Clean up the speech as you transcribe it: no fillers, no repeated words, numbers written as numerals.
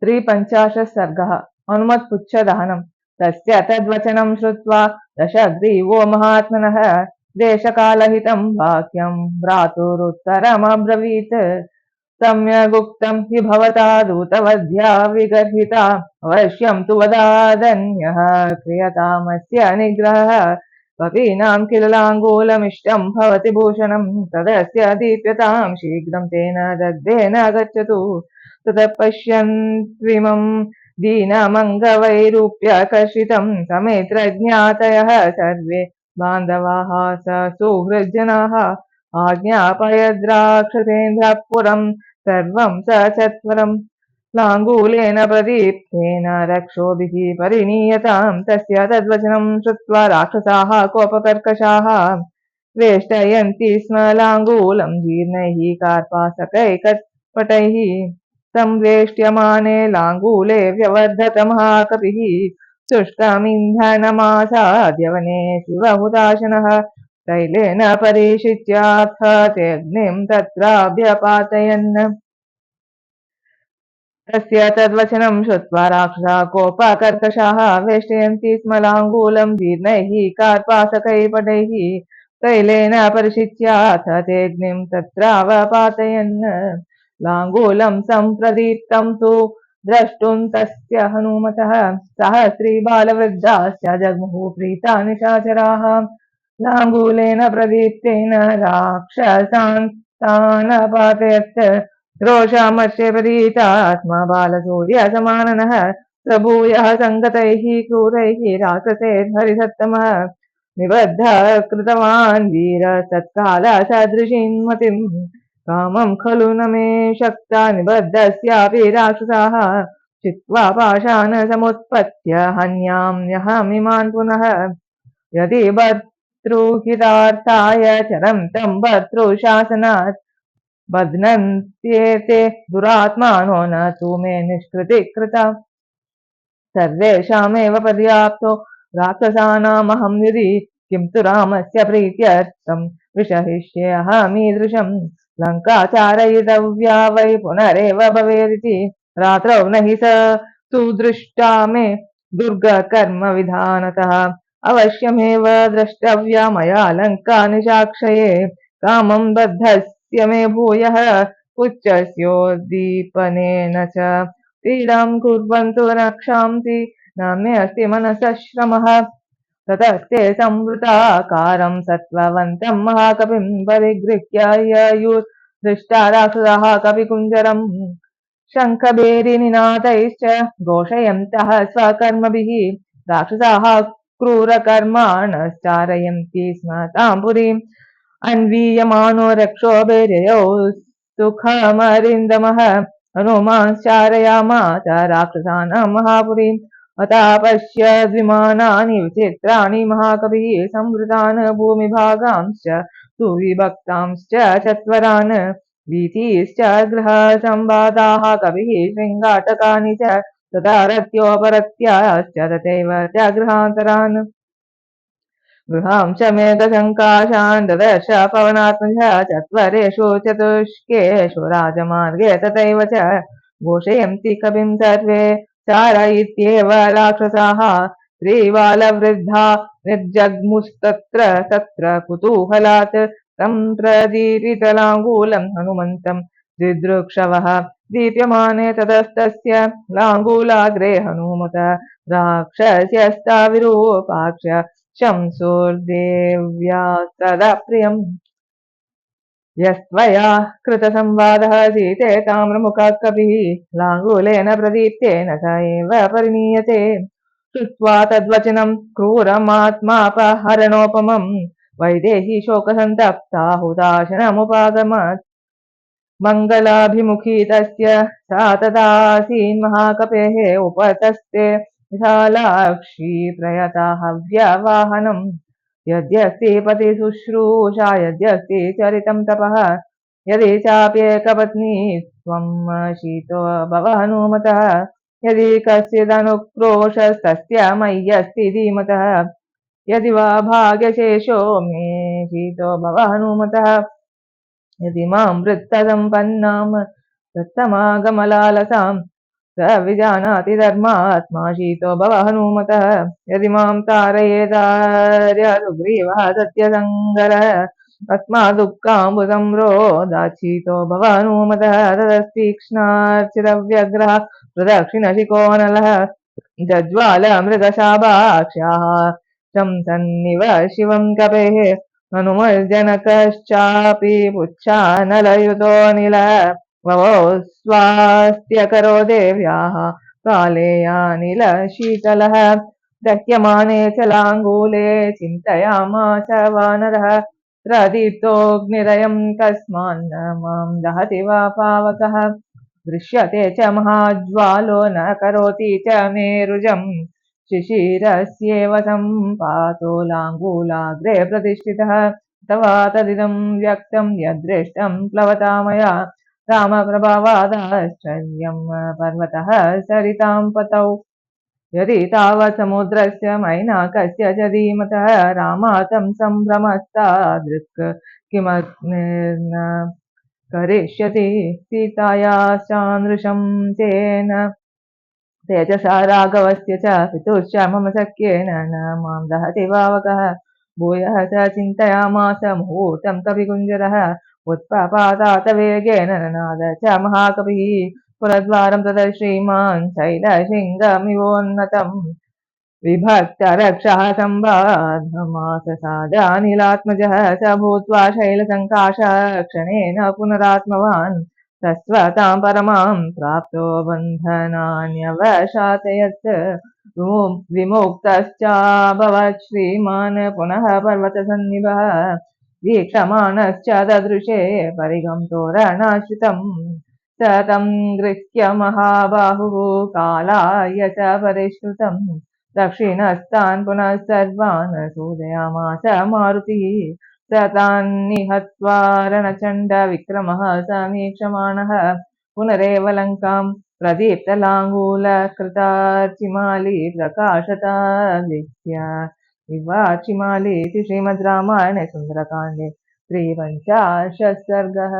350 सर्गः हनुमत्पुच्छदहनम् तस्य तद्वचनं श्रुत्वा दशग्रीवो महात्मनः देशकालहितं वाक्यं भ्रातुरुत्तरमब्रवीत् सम्यगुक्तं हि भवता दूतवध्या विगर्हिता अवश्यं तु वदादन्यः क्रियतामस्य निग्रहः कवीनां किल लाङ्गूलमिष्टं भवति भूषणं तदस्य दीप्यतां शीघ्रं तेन दग्धेन गच्छतु ततः पश्यन्त्विमं दीनमङ्गवैरूप्यकर्षितं समेत्रज्ञातयः सर्वे बान्धवाः स सुहृज्जनाः आज्ञापयद्राक्षसेन्द्रपुरं सर्वं स चत्वरं लाङ्गूलेन प्रदीप्तेन रक्षोभिः परिणीयतां तस्य तद्वचनं श्रुत्वा राक्षसाः कोपकर्कशाः वेष्टयन्ति स्म लाङ्गूलं जीर्णैः कार्पासकैकपटैः संवेष्ट्यमाने लाङ्गूले व्यवर्धतमहाकपिः शुष्कमिन्धनमासाद्य वने शिवहुताशनः तैलेन परिशिच्याथ तेऽग्निं तत्राभ्यपातयन् तस्य तद्वचनं श्रुत्वा राक्षसा कोपकर्कशाः वेष्टयन्ति स्म लाङ्गूलं जीर्णैः कार्पासकैपटैः तैलेन परिशिच्याथ तेऽग्निं तत्रावपातयन् लाङ्गूलं सम्प्रदीप्तं तु द्रष्टुं तस्य हनुमतः सहस्रीबालवृद्धाश्च जग्मुः प्रीता निशाचराः लाङ्गूलेन प्रदीप्तेन राक्षसान्तानपातयत् रोषामर्षपरीतात्मा बालसूर्यसमाननः प्रभूयः सङ्गतैः क्रूरैः राक्षसैर्हरिसत्तमः निबद्धः कृतवान् वीर तत्काल सदृशीन्मतिं कामं खलु न मे शक्ता निबद्धस्यापि राक्षसाः चित्वा पाशान् समुत्पत्य हन्याम्यहमिमान् पुनः यदि भर्तृहितार्थाय चरं तं भर्तृशासनात् बध्नन्त्येते दुरात्मानो न तु मे निष्कृतिः कृता सर्वेषामेव पर्याप्तो राक्षसानामहं यदि किं तु रामस्य प्रीत्यर्थं विषहिष्येऽहमीदृशं लङ्का चारयितव्या वै पुनरेव भवेदिति रात्रौ न हि स सुदृष्टा मे दुर्गकर्मविधानतः अवश्यमेव द्रष्टव्या मया लङ्का निशाक्षये कामं बद्धस्य मे भूयः उच्चस्योद्दीपनेन च पीडां कुर्वन्तु रक्षांसि न मे अस्ति मनसः श्रमः ततस्ते संवृताकारं सत्त्ववन्तं महाकविं परिगृह्य ययुर्दृष्टा राक्षसाः कविकुञ्जरम् शङ्खभेरीनिनादैश्च घोषयन्तः स्वकर्मभिः राक्षसाः क्रूरकर्माणश्चारयन्ति स्म तां पुरीम् अन्वीयमानो रक्षोभेर्ययौ सुखमरिन्दमः हनुमांश्चारयामास राक्षसानां महापुरीम् अतापश्य द्विमानानि विचित्राणि महाकविः संवृतान् भूमिभागांश्च सुविभक्तांश्च चत्वरान् वीथीश्च गृहसंवादाः कविः शृङ्गाटकानि च तथा रत्योपरत्याश्च तथैव च गृहान्तरान् गृहांश मेघसङ्काशान् ददर्श पवनात्मजः चत्वरेषु चतुष्केषु राजमार्गे तथैव च घोषयन्ति कविं सर्वे चारयित्येव राक्षसाः स्त्रीबालवृद्धा निर्जग्मुस्तत्र तत्र कुतूहलात् सम्प्रदीपितलाङ्गूलं हनुमन्तं दिदृक्षवः दीप्यमाने ततस्तस्य लाङ्गूलाग्रे हनुमत राक्षस्यस्ताविरूपाक्ष शंसुर्देव्या सदा प्रियम् यस्त्वया कृतसंवादः सीते ताम्रमुखः कविः लाङ्गूलेन प्रदीप्तेन स एव परिणीयते श्रुत्वा तद्वचनं क्रूरमात्मापहरणोपमं वैदेही शोकसन्तप्ता हुताशनमुपागमत् मङ्गलाभिमुखी तस्य सा तदासीन्महाकपेः उपतस्ते विशालाक्षी प्रयता हव्यवाहनम् यद्यस्ति पतिशुश्रूषा यद्यस्ति चरितं तपः यदि चाप्येकपत्नी त्वं शीतो भव हनुमतः यदि कश्चिदनुक्रोशस्तस्य मय्यस्ति धीमतः यदि वा भाग्यशेषो मे शीतो भव हनुमतः यदि मां वृत्तसम्पन्नां तत्समागमलालसां स विजानाति धर्मात्मा शीतो भव हनुमतः यदि मां तारयेदार्य सुग्रीवः सत्यसङ्गरः अस्मादुःखाम्बुसंरोधाच्छीतो भव हनुमतः तदस्तीक्ष्णार्चितव्यग्रः प्रदक्षिणशिखो नलः जज्वालमृगशाभाक्ष्याः शंसन्निव शिवं कपेः हनुमज्जनकश्चापि पुच्छानलयुतोऽनिलः ववो स्वास्त्यकरो देव्याः कालेयानिलशीतलः दह्यमाने च लाङ्गूले चिन्तयामास वानरः प्रदीप्तोऽग्निरयं कस्मान्न मां दहति वा पावकः दृश्यते च महाज्वालो न करोति च मेरुजम् शिशिरस्येव सम्पातो लाङ्गूलाग्रे प्रतिष्ठितः तवा तदिदं व्यक्तं यदृष्टं प्लवता मया रामप्रभावादाश्चर्यं पर्वतः सरितां पतौ यदि तावत् समुद्रस्य मैनाकस्य च धीमतः रामातं सम्भ्रमस्तादृक् किमग्निर्न करिष्यति सीतायाश्चानृशं तेन तेजसा राघवस्य च पितुश्च मम सख्येन न मां दहति पावकः भूयः स चिन्तयामास मुहूर्तं कविकुञ्जरः उत्पपातात वेगेन ननाद च महाकविः पुरद्वारं ततः श्रीमान् शैलशृङ्गमिवोन्नतम् विभक्तरक्षः सम्बाधमाससादानिलात्मजः स भूत्वा शैलसङ्काशः क्षणेन पुनरात्मवान् तस्वतां परमां प्राप्तो बन्धनान्यवशातयत् विमुक्तश्चाभवत् श्रीमान् पुनः पर्वतसन्निभः वीक्षमाणश्च ददृशे परिगं तोरणाश्रितम् स तं गृह्य महाबाहुः कालाय च परिष्कृतम् दक्षिणस्तान् पुनः सर्वान् सूदयामास मारुतिः स तान् निहत्वा रणचण्डविक्रमः समीक्षमाणः पुनरेव लङ्कां प्रदीप्तलाङ्गूलकृतार्चिमाली प्रकाशता विद्य इवार्चिमाली इति श्रीमद् रामायणे सुन्दरकाण्डे 3 सर्गः।